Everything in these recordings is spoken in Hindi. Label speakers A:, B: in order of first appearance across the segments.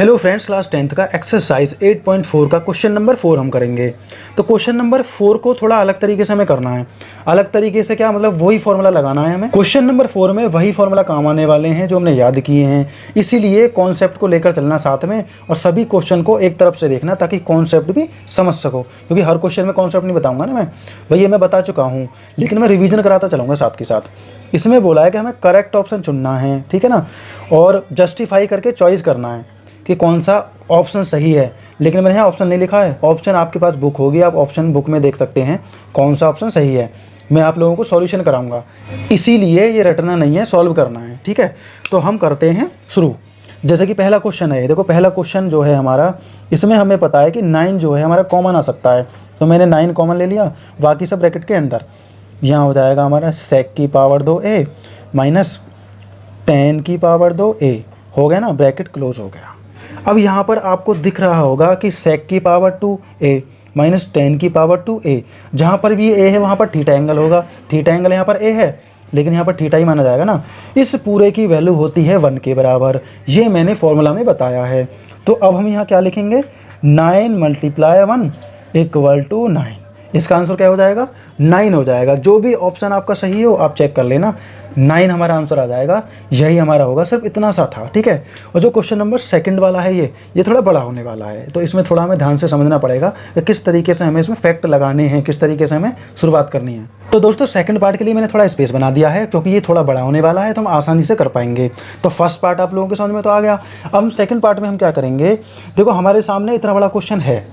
A: हेलो फ्रेंड्स, क्लास 10th का एक्सरसाइज 8.4 का क्वेश्चन नंबर 4 हम करेंगे। तो क्वेश्चन नंबर 4 को थोड़ा अलग तरीके से हमें करना है। अलग तरीके से क्या मतलब, वही फॉर्मूला लगाना है हमें। क्वेश्चन नंबर 4 में वही फॉर्मूला काम आने वाले हैं जो हमने याद किए हैं, इसीलिए कॉन्सेप्ट को लेकर चलना साथ में और सभी क्वेश्चन को एक तरफ से देखना ताकि कॉन्सेप्ट भी समझ सको, क्योंकि हर क्वेश्चन में कॉन्सेप्ट नहीं बताऊंगा ना मैं, भैया मैं बता चुका हूँ, लेकिन मैं रिवीजन कराता चलूँगा साथ के साथ। इसमें बोला है कि हमें करेक्ट ऑप्शन चुनना है, ठीक है ना, और जस्टिफाई करके चॉइस करना है कि कौन सा ऑप्शन सही है। लेकिन मैंने यहाँ ऑप्शन नहीं लिखा है, ऑप्शन आपके पास बुक होगी, आप ऑप्शन बुक में देख सकते हैं कौन सा ऑप्शन सही है। मैं आप लोगों को सॉल्यूशन कराऊंगा, इसीलिए ये रटना नहीं है, सॉल्व करना है, ठीक है। तो हम करते हैं शुरू। जैसे कि पहला क्वेश्चन है, देखो पहला क्वेश्चन जो है हमारा, इसमें हमें पता है कि 9 जो है हमारा कॉमन आ सकता है, तो मैंने 9 कॉमन ले लिया, बाकी सब ब्रैकेट के अंदर। यहाँ हो जाएगा हमारा sec की पावर 2a माइनस tan की पावर 2a, हो गया ना, ब्रैकेट क्लोज हो गया। अब यहाँ पर आपको दिख रहा होगा कि sec की पावर 2a माइनस tan की पावर 2a, जहाँ पर भी a है वहाँ पर थीटा एंगल होगा। थीटा एंगल यहाँ पर a है, लेकिन यहाँ पर थीटा ही माना जाएगा ना। इस पूरे की वैल्यू होती है 1 के बराबर, ये मैंने फॉर्मूला में बताया है। तो अब हम यहाँ क्या लिखेंगे, 9 × 1 = 9। इसका आंसर क्या हो जाएगा, 9 हो जाएगा। जो भी ऑप्शन आपका सही हो आप चेक कर लेना, 9 हमारा आंसर आ जाएगा, यही हमारा होगा। सिर्फ इतना सा था, ठीक है। और जो क्वेश्चन नंबर सेकंड वाला है ये थोड़ा बड़ा होने वाला है, तो इसमें थोड़ा हमें ध्यान से समझना पड़ेगा कि किस तरीके से हमें इसमें फैक्ट लगाने हैं, किस तरीके से हमें शुरुआत करनी है। तो दोस्तों सेकंड पार्ट के लिए मैंने थोड़ा स्पेस बना दिया है, क्योंकि ये थोड़ा बड़ा होने वाला है, तो हम आसानी से कर पाएंगे। तो फर्स्ट पार्ट आप लोगों के समझ में तो आ गया। अब सेकंड पार्ट में हम क्या करेंगे, देखो हमारे सामने इतना बड़ा क्वेश्चन है,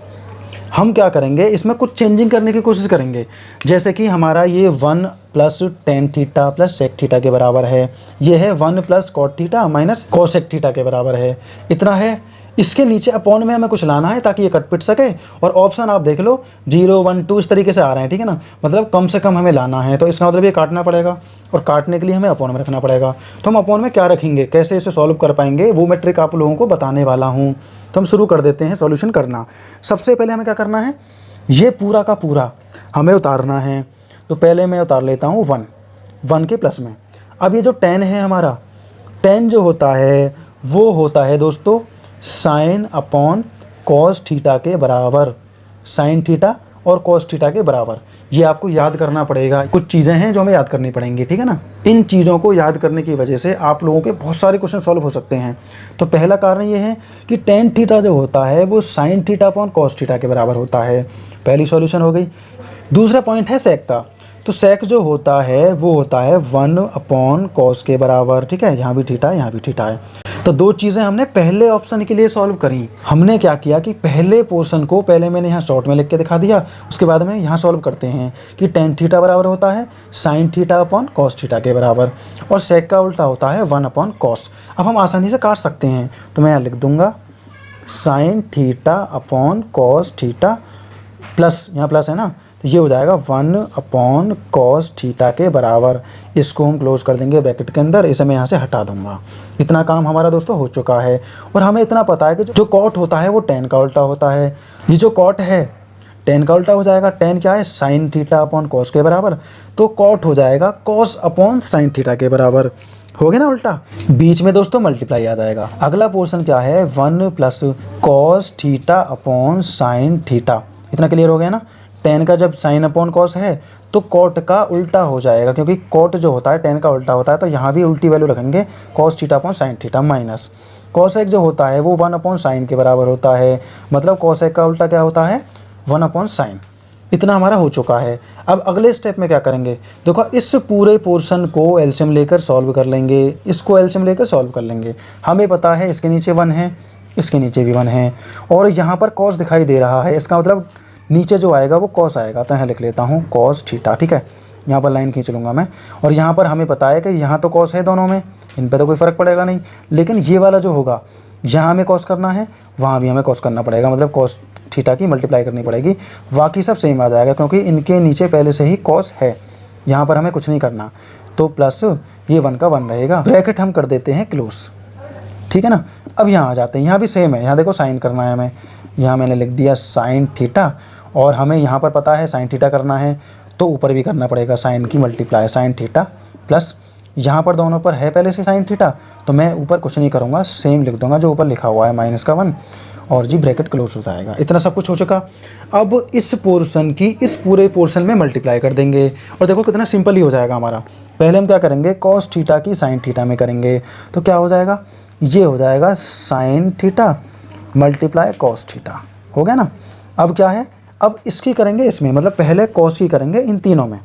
A: हम क्या करेंगे, इसमें कुछ चेंजिंग करने की कोशिश करेंगे। जैसे कि हमारा ये 1 + tan थीटा + sec थीटा के बराबर है, ये है 1 + cot थीटा - cosec थीटा के बराबर है, इतना है। इसके नीचे अपॉन में हमें कुछ लाना है ताकि ये कट पिट सके, और ऑप्शन आप देख लो 0 1 2 इस तरीके से आ रहे हैं, ठीक है ना, मतलब कम से कम हमें लाना है। तो इसका मतलब ये काटना पड़ेगा, और काटने के लिए हमें अपॉन में रखना पड़ेगा। तो हम अपॉन में क्या रखेंगे, कैसे इसे सॉल्व कर पाएंगे, वो मैं ट्रिक आप लोगों को बताने वाला हूँ। तो हम शुरू कर देते हैं सॉल्यूशन करना। सबसे पहले हमें क्या करना है, ये पूरा का पूरा हमें उतारना है। तो पहले मैं उतार लेता हूँ 1 के प्लस में। अब ये जो tan है हमारा, tan जो होता है वो होता है दोस्तों sin अपॉन cos थीटा के बराबर, sin थीटा और cos थीटा के बराबर। ये आपको याद करना पड़ेगा, कुछ चीज़ें हैं जो हमें याद करनी पड़ेंगी, ठीक है ना। इन चीज़ों को याद करने की वजह से आप लोगों के बहुत सारे क्वेश्चन सॉल्व हो सकते हैं। तो पहला कारण ये है कि tan थीटा जो होता है वो sin theta upon cos theta के बराबर होता है, पहली सॉल्यूशन हो गई। दूसरा पॉइंट है sec का, तो sec जो होता है वो होता है 1 / cos के बराबर, ठीक है। यहाँ भी थीटा है, यहाँ भी थीटा है। तो दो चीज़ें हमने पहले ऑप्शन के लिए सॉल्व करी। हमने क्या किया कि पहले पोर्शन को पहले मैंने यहाँ शॉर्ट में लिख के दिखा दिया, उसके बाद में यहाँ सॉल्व करते हैं कि tan थीटा बराबर होता है sin theta upon cos theta के बराबर, और sec का उल्टा होता है 1 / cos। अब हम आसानी से काट सकते हैं, तो मैं यहाँ लिख दूंगा sin theta upon cos theta plus, यहाँ प्लस है ना, तो ये हो जाएगा 1 / cos थीटा के बराबर। इसको हम क्लोज कर देंगे ब्रैकेट के अंदर, इसे मैं यहाँ से हटा दूंगा। इतना काम हमारा दोस्तों हो चुका है। और हमें इतना पता है कि जो cot होता है वो tan का उल्टा होता है। ये जो cot है tan का उल्टा हो जाएगा। tan क्या है, sin थीटा अपॉन cos के बराबर, तो cot हो जाएगा cos अपॉन sin थीटा के बराबर, हो गया ना उल्टा। बीच में दोस्तों मल्टीप्लाई आ जाएगा। अगला पोर्शन क्या है, 1 + cos theta upon sin theta. इतना क्लियर हो गया ना। tan का जब sin अपॉन cos है तो cot का उल्टा हो जाएगा, क्योंकि cot जो होता है tan का उल्टा होता है, तो यहाँ भी उल्टी वैल्यू रखेंगे, cos theta upon sin theta minus cosec जो होता है वो 1 / sin के बराबर होता है, मतलब cosec का उल्टा क्या होता है, 1 / sin। इतना हमारा हो चुका है। अब अगले स्टेप में क्या करेंगे, देखो इस पूरे पोर्शन को एलसीएम लेकर सॉल्व कर लेंगे, इसको एलसीएम लेकर सॉल्व कर लेंगे। हमें पता है इसके नीचे 1 है, इसके नीचे भी 1 है, और यहाँ पर cos दिखाई दे रहा है, इसका मतलब नीचे जो आएगा वो cos आएगा। तो यहाँ लिख लेता हूँ cos थीटा, ठीक है। यहाँ पर लाइन खींच लूँगा मैं, और यहाँ पर हमें पता है कि यहाँ तो cos है दोनों में, इन पे तो कोई फ़र्क पड़ेगा नहीं, लेकिन ये वाला जो होगा यहाँ हमें cos करना है, वहाँ भी हमें cos करना पड़ेगा, मतलब cos थीटा की मल्टीप्लाई करनी पड़ेगी। बाकी सब सेम आ जाएगा, क्योंकि इनके नीचे पहले से ही cos है, यहाँ पर हमें कुछ नहीं करना। तो प्लस ये 1 का 1 रहेगा, ब्रैकेट हम कर देते हैं क्लोज, ठीक है ना। अब यहाँ आ जाते हैं, यहाँ भी सेम है, यहाँ देखो साइन करना है हमें, यहाँ मैंने लिख दिया sin थीटा, और हमें यहाँ पर पता है sin थीटा करना है, तो ऊपर भी करना पड़ेगा sin की मल्टीप्लाई sin थीटा प्लस यहाँ पर दोनों पर है पहले से साइन थीटा, तो मैं ऊपर कुछ नहीं करूँगा, सेम लिख दूंगा जो ऊपर लिखा हुआ है -1 और जी ब्रैकेट क्लोज हो जाएगा। इतना सब कुछ हो चुका। अब इस पोर्शन की इस पूरे पोर्शन में मल्टीप्लाई कर देंगे और देखो कितना सिंपल ही हो जाएगा हमारा। पहले हम क्या करेंगे, कॉस थीटा की साइन थीटा में करेंगे, तो क्या हो जाएगा, ये हो जाएगा sine theta multiply cos theta, हो गया ना। अब क्या है, अब इसकी करेंगे इसमें, मतलब पहले कॉस की करेंगे इन तीनों में,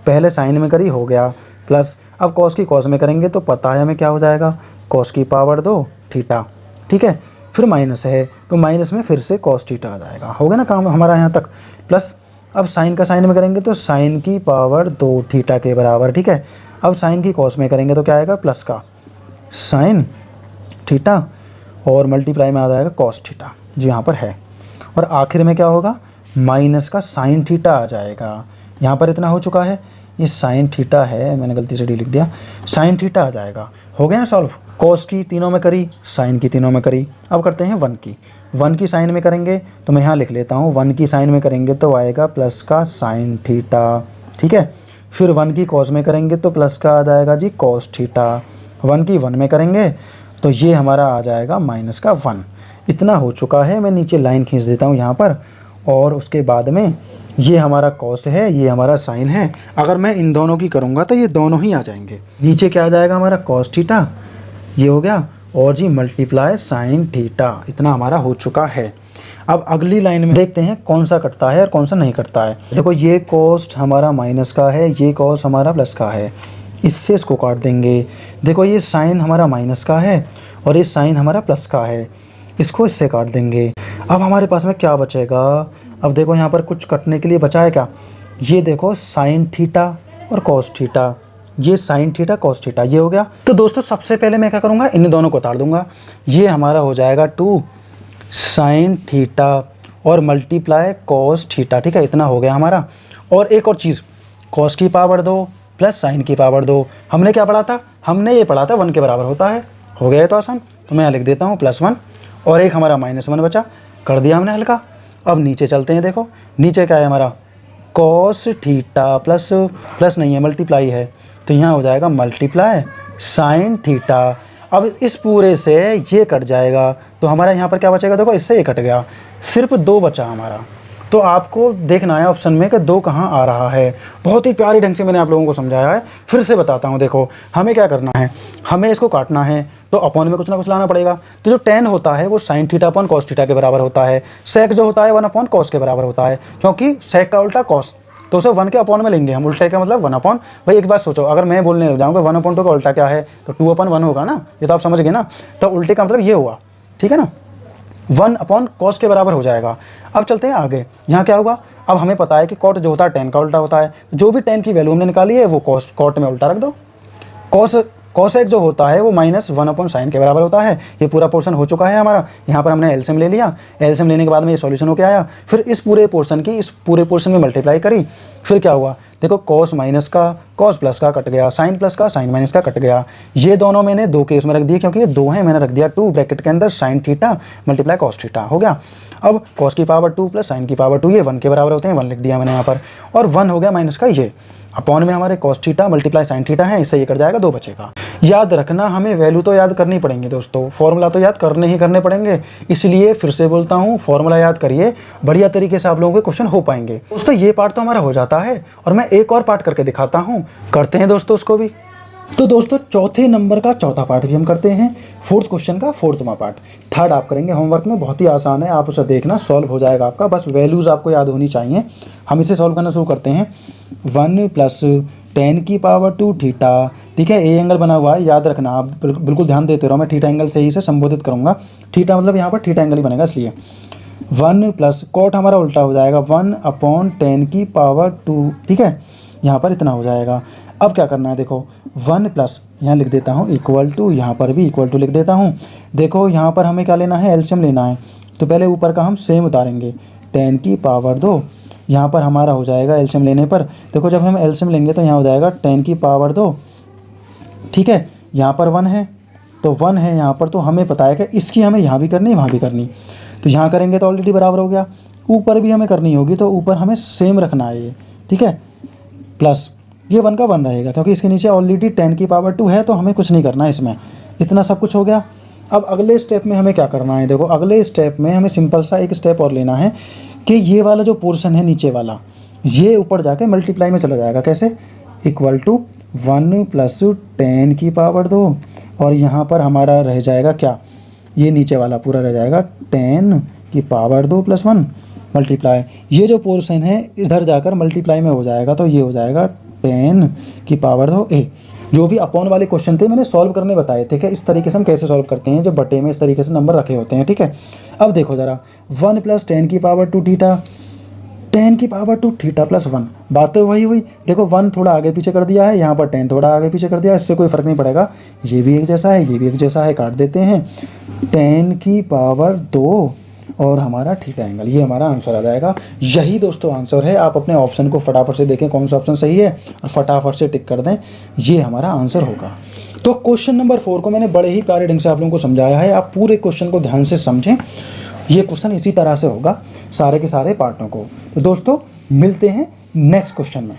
A: पहले साइन में करी, हो गया, प्लस अब कॉस की कॉस में करेंगे तो पता है हमें क्या हो जाएगा, कॉस की पावर 2 थीटा, ठीक है। फिर माइनस है तो माइनस में फिर से कॉस थीटा आ जाएगा, हो गया ना काम हमारा यहाँ तक। प्लस अब साइन का साइन में करेंगे तो साइन की पावर 2 थीटा के बराबर, ठीक है। अब साइन की कॉस में करेंगे तो क्या आएगा, प्लस का साइन थीटा और मल्टीप्लाई में आ जाएगा कॉस थीटा, जो यहाँ पर है। और आखिर में क्या होगा, माइनस का साइन थीटा आ जाएगा। यहाँ पर इतना हो चुका है, ये साइन थीटा है, मैंने गलती से डी लिख दिया, साइन थीटा आ जाएगा। हो गया ना सॉल्व। कॉस की तीनों में करी, साइन की तीनों में करी। अब करते हैं 1 की साइन में करेंगे तो मैं यहाँ लिख लेता हूँ, 1 की साइन में करेंगे तो आएगा प्लस का साइन थीटा, ठीक है। फिर 1 की कॉस में करेंगे तो प्लस का आ जाएगा जी कॉस थीटा। 1 की 1 में करेंगे तो ये हमारा आ जाएगा माइनस का 1। इतना हो चुका है, मैं नीचे लाइन खींच देता हूँ यहाँ पर, और उसके बाद में ये हमारा कॉस है, ये हमारा साइन है। अगर मैं इन दोनों की करूँगा तो ये दोनों ही आ जाएंगे। नीचे क्या आ जाएगा हमारा, कॉस थीटा, ये हो गया, और जी मल्टीप्लाई साइन थीटा। इतना हमारा हो चुका है। अब अगली लाइन में देखते हैं कौन सा कटता है और कौन सा नहीं कटता है। देखो ये कॉस्ट हमारा माइनस का है, ये कॉस हमारा प्लस का है, इससे इसको काट देंगे। देखो ये साइन हमारा माइनस का है और ये साइन हमारा प्लस का है, इसको इससे काट देंगे। अब हमारे पास में क्या बचेगा, अब देखो यहाँ पर कुछ कटने के लिए बचा है क्या, ये देखो साइन थीटा और कॉस थीटा, ये साइन थीटा कॉस थीटा, ये हो गया। तो दोस्तों सबसे पहले मैं क्या करूँगा, इन दोनों को उतार दूंगा। ये हमारा हो जाएगा 2 साइन थीटा और मल्टीप्लाई कॉस थीटा, ठीक है। इतना हो गया हमारा। और एक और चीज़, कॉस की पावर 2 प्लस साइन की पावर 2, हमने क्या पढ़ा था, हमने ये पढ़ा था 1 के बराबर होता है। हो गया तो आसान, तो मैं यहाँ लिख देता हूँ +1 और एक हमारा -1 बचा, कर दिया हमने हल्का। अब नीचे चलते हैं, देखो नीचे क्या है हमारा, कॉस थीटा प्लस नहीं है, मल्टीप्लाई है, तो यहाँ हो जाएगा मल्टीप्लाई साइन थीटा। अब इस पूरे से ये कट जाएगा तो हमारा यहाँ पर क्या बचेगा, देखो इससे ये कट गया, सिर्फ 2 बचा हमारा। तो आपको देखना है ऑप्शन में कि 2 कहाँ आ रहा है। बहुत ही प्यारी ढंग से मैंने आप लोगों को समझाया है, फिर से बताता हूँ। देखो हमें क्या करना है, हमें इसको काटना है तो अपॉन में कुछ ना कुछ लाना पड़ेगा। तो जो tan होता है वो sine theta upon cos theta के बराबर होता है। सेक जो होता है 1 अपॉन कॉस के बराबर होता है, क्योंकि सेक का उल्टा कॉस, तो उसे 1 के अपॉन में लेंगे हम। उल्टे का मतलब 1 अपॉन, भाई एक बात सोचो, अगर मैं बोलने लग जाऊँगा 1/2 का उल्टा क्या है, तो 2/1 होगा ना, ये तो आप समझ गए ना। तो उल्टे का मतलब ये हुआ, ठीक है ना, 1 अपॉन कॉस के बराबर हो जाएगा। अब चलते हैं आगे, यहाँ क्या होगा, अब हमें पता है कि कॉट जो होता है tan का उल्टा होता है, जो भी tan की वैल्यू हमने निकाली है वो कॉट में उल्टा रख दो। कॉसेक जो होता है वो -1 अपॉन साइन के बराबर होता है। ये पूरा पोर्शन हो चुका है हमारा। यहाँ पर हमने एलसीएम ले लिया, एलसीएम लेने के बाद में ये सॉल्यूशन होकर आया। फिर इस पूरे पोर्शन की इस पूरे पोर्शन में मल्टीप्लाई करी, फिर क्या हुआ, देखो कॉस माइनस का कॉस प्लस का कट गया, साइन प्लस का साइन माइनस का कट गया। ये दोनों मैंने 2 केस में रख दिए, क्योंकि ये 2 हैं, मैंने रख दिया 2 ब्रैकेट के अंदर sine theta multiply cos theta, हो गया। अब कॉस की पावर 2 प्लस साइन की पावर 2, ये 1 के बराबर होते हैं, 1 लिख दिया मैंने यहाँ पर, और 1 हो गया माइनस का ये अपॉन में हमारे cos theta multiply sine theta है, इससे ये कट जाएगा, 2 बचेगा। याद रखना, हमें वैल्यू तो याद करनी पड़ेंगे दोस्तों, फॉर्मूला तो याद करने पड़ेंगे। इसलिए फिर से बोलता हूँ, फॉर्मूला याद करिए, बढ़िया तरीके से आप लोगों के क्वेश्चन हो पाएंगे। दोस्तों ये पार्ट तो हमारा हो जाता है, और मैं एक और पार्ट करके दिखाता हूँ, करते हैं दोस्तों उसको भी। तो दोस्तों चौथे नंबर का चौथा पार्ट भी हम करते हैं, 4th क्वेश्चन का 4वां पार्ट। 3rd आप करेंगे होमवर्क में, बहुत ही आसान है, आप उसे देखना, सॉल्व हो जाएगा आपका, बस वैल्यूज़ आपको याद होनी चाहिए। हम इसे सॉल्व करना शुरू करते हैं। 1 प्लस tan की पावर 2 थीटा, ठीक है, ए एंगल बना हुआ है, याद रखना, आप बिल्कुल ध्यान देते रहो, मैं थीटा एंगल से ही इसे संबोधित करूँगा। थीटा मतलब यहाँ पर थीटा एंगल ही बनेगा, इसलिए 1 प्लस कॉट हमारा उल्टा हो जाएगा 1 अपॉन tan की पावर 2, ठीक है, यहाँ पर इतना हो जाएगा। अब क्या करना है, देखो 1 प्लस यहाँ लिख देता हूँ इक्वल टू, यहाँ पर भी इक्वल टू लिख देता हूँ। देखो यहाँ पर हमें क्या लेना है, एलसीएम लेना है, तो पहले ऊपर का हम सेम उतारेंगे, tan की पावर 2, यहाँ पर हमारा हो जाएगा एलसीएम लेने पर, देखो जब हम एलसीएम लेंगे तो यहाँ हो जाएगा tan की पावर 2, ठीक है, यहाँ पर 1 है, तो 1 है यहाँ पर, तो हमें पता है कि इसकी हमें यहाँ भी करनी, वहाँ भी करनी, तो यहाँ करेंगे तो ऑलरेडी बराबर हो गया। ऊपर भी हमें करनी होगी, तो ऊपर हमें सेम रखना है ये, ठीक है, प्लस ये 1 का 1 रहेगा क्योंकि इसके नीचे ऑलरेडी 10 की पावर 2 है, तो हमें कुछ नहीं करना है इसमें। इतना सब कुछ हो गया। अब अगले स्टेप में हमें क्या करना है, देखो अगले स्टेप में हमें सिंपल सा एक स्टेप और लेना है कि ये वाला जो पोर्शन है नीचे वाला, ये ऊपर जाके मल्टीप्लाई में चला जाएगा। कैसे? इक्वल टू 1 प्लस 10 की पावर 2, और यहाँ पर हमारा रह जाएगा क्या, ये नीचे वाला पूरा रह जाएगा 10 की पावर 2 प्लस 1 मल्टीप्लाई, ये जो पोर्शन है इधर जाकर मल्टीप्लाई में हो जाएगा, तो ये हो जाएगा 10 की पावर 2 ए। जो भी अपॉन वाले क्वेश्चन थे मैंने सॉल्व करने बताए थे कि इस तरीके से हम कैसे सॉल्व करते हैं, जब बटे में इस तरीके से नंबर रखे होते हैं। ठीक है, अब देखो ज़रा 1 प्लस 10 की पावर 2 थीटा, 10 की पावर 2 थीटा प्लस 1, बात तो वही हुई। देखो 1 थोड़ा आगे पीछे कर दिया है, यहाँ पर 10 थोड़ा आगे पीछे कर दिया, इससे कोई फ़र्क नहीं पड़ेगा, ये भी एक जैसा है, ये भी एक जैसा है, काट देते हैं। 10 की पावर 2 और हमारा थीटा एंगल, ये हमारा आंसर आ जाएगा। यही दोस्तों आंसर है। आप अपने ऑप्शन को फटाफट से देखें कौन सा ऑप्शन सही है और फटाफट से टिक कर दें, ये हमारा आंसर होगा। तो क्वेश्चन नंबर 4 को मैंने बड़े ही प्यारे ढंग से आप लोगों को समझाया है। आप पूरे क्वेश्चन को ध्यान से समझें, ये क्वेश्चन इसी तरह से होगा सारे के सारे पार्टों को। तो दोस्तों मिलते हैं नेक्स्ट क्वेश्चन में।